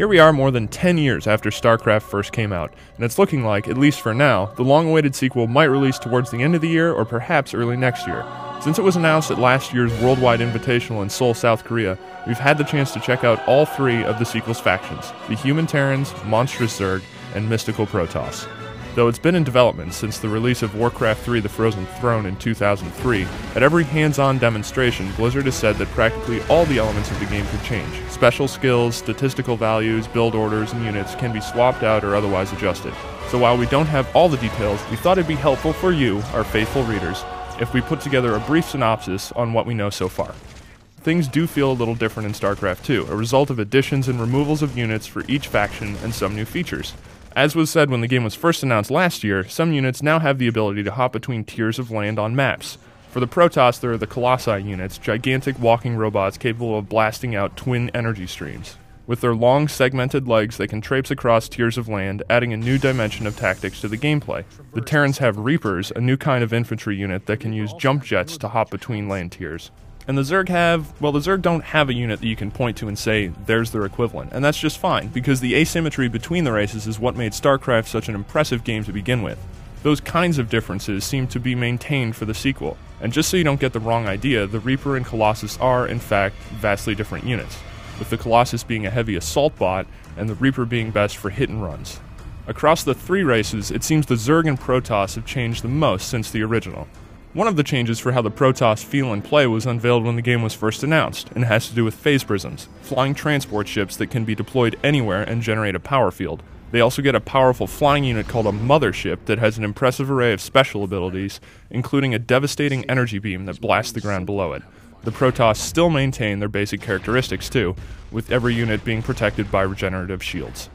Here we are more than 10 years after StarCraft first came out, and it's looking like, at least for now, the long-awaited sequel might release towards the end of the year or perhaps early next year. Since it was announced at last year's Worldwide Invitational in Seoul, South Korea, we've had the chance to check out all three of the sequel's factions, the Human Terrans, Monstrous Zerg, and Mystical Protoss. Though it's been in development since the release of Warcraft 3: The Frozen Throne in 2003, at every hands-on demonstration, Blizzard has said that practically all the elements of the game could change. Special skills, statistical values, build orders, and units can be swapped out or otherwise adjusted. So while we don't have all the details, we thought it'd be helpful for you, our faithful readers, if we put together a brief synopsis on what we know so far. Things do feel a little different in StarCraft 2, a result of additions and removals of units for each faction and some new features. As was said when the game was first announced last year, some units now have the ability to hop between tiers of land on maps. For the Protoss, there are the Colossi units, gigantic walking robots capable of blasting out twin energy streams. With their long, segmented legs, they can traipse across tiers of land, adding a new dimension of tactics to the gameplay. The Terrans have Reapers, a new kind of infantry unit that can use jump jets to hop between land tiers. And the Zerg don't have a unit that you can point to and say, there's their equivalent. And that's just fine, because the asymmetry between the races is what made StarCraft such an impressive game to begin with. Those kinds of differences seem to be maintained for the sequel. And just so you don't get the wrong idea, the Reaper and Colossus are, in fact, vastly different units, with the Colossus being a heavy assault bot, and the Reaper being best for hit and runs. Across the three races, it seems the Zerg and Protoss have changed the most since the original. One of the changes for how the Protoss feel and play was unveiled when the game was first announced, and has to do with phase prisms, flying transport ships that can be deployed anywhere and generate a power field. They also get a powerful flying unit called a Mothership that has an impressive array of special abilities, including a devastating energy beam that blasts the ground below it. The Protoss still maintain their basic characteristics too, with every unit being protected by regenerative shields.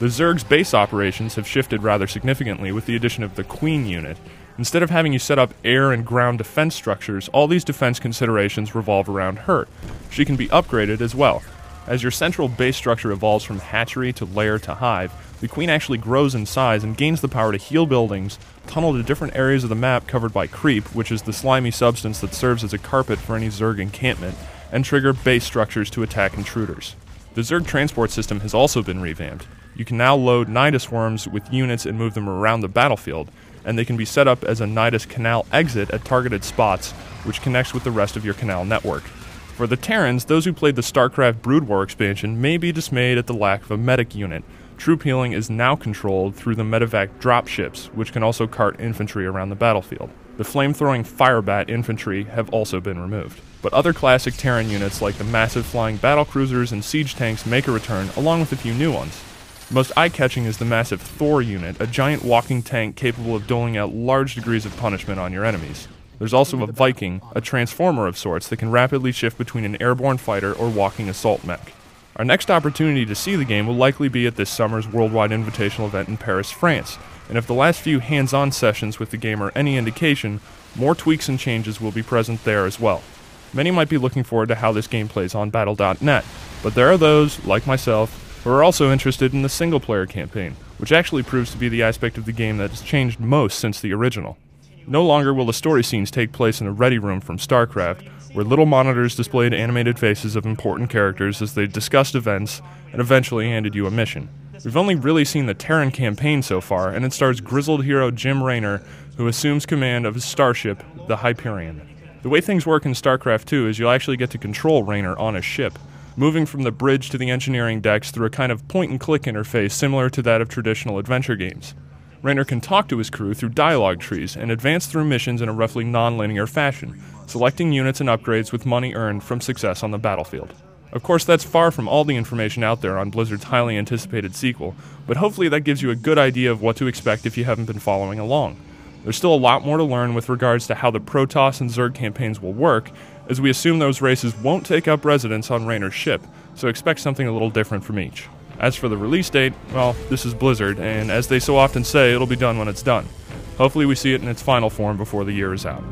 The Zerg's base operations have shifted rather significantly with the addition of the Queen unit. Instead of having you set up air and ground defense structures, all these defense considerations revolve around her. She can be upgraded as well. As your central base structure evolves from hatchery to lair to hive, the Queen actually grows in size and gains the power to heal buildings, tunnel to different areas of the map covered by creep, which is the slimy substance that serves as a carpet for any Zerg encampment, and trigger base structures to attack intruders. The Zerg transport system has also been revamped. You can now load Nidus worms with units and move them around the battlefield, and they can be set up as a Nidus canal exit at targeted spots, which connects with the rest of your canal network. For the Terrans, those who played the StarCraft Brood War expansion may be dismayed at the lack of a medic unit. Troop healing is now controlled through the medevac dropships, which can also cart infantry around the battlefield. The flame-throwing Firebat infantry have also been removed. But other classic Terran units like the massive flying battlecruisers and siege tanks make a return, along with a few new ones. Most eye-catching is the massive Thor unit, a giant walking tank capable of doling out large degrees of punishment on your enemies. There's also a Viking, a transformer of sorts that can rapidly shift between an airborne fighter or walking assault mech. Our next opportunity to see the game will likely be at this summer's Worldwide Invitational event in Paris, France, and if the last few hands-on sessions with the game are any indication, more tweaks and changes will be present there as well. Many might be looking forward to how this game plays on Battle.net, but there are those, like myself, who are also interested in the single-player campaign, which actually proves to be the aspect of the game that has changed most since the original. No longer will the story scenes take place in a ready room from StarCraft, where little monitors displayed animated faces of important characters as they discussed events and eventually handed you a mission. We've only really seen the Terran campaign so far, and it stars grizzled hero Jim Raynor, who assumes command of his starship, the Hyperion. The way things work in StarCraft 2 is you'll actually get to control Raynor on a ship, moving from the bridge to the engineering decks through a kind of point-and-click interface similar to that of traditional adventure games. Raynor can talk to his crew through dialogue trees and advance through missions in a roughly non-linear fashion, selecting units and upgrades with money earned from success on the battlefield. Of course, that's far from all the information out there on Blizzard's highly anticipated sequel, but hopefully that gives you a good idea of what to expect if you haven't been following along. There's still a lot more to learn with regards to how the Protoss and Zerg campaigns will work, as we assume those races won't take up residence on Raynor's ship, so expect something a little different from each. As for the release date, well, this is Blizzard, and as they so often say, it'll be done when it's done. Hopefully we see it in its final form before the year is out.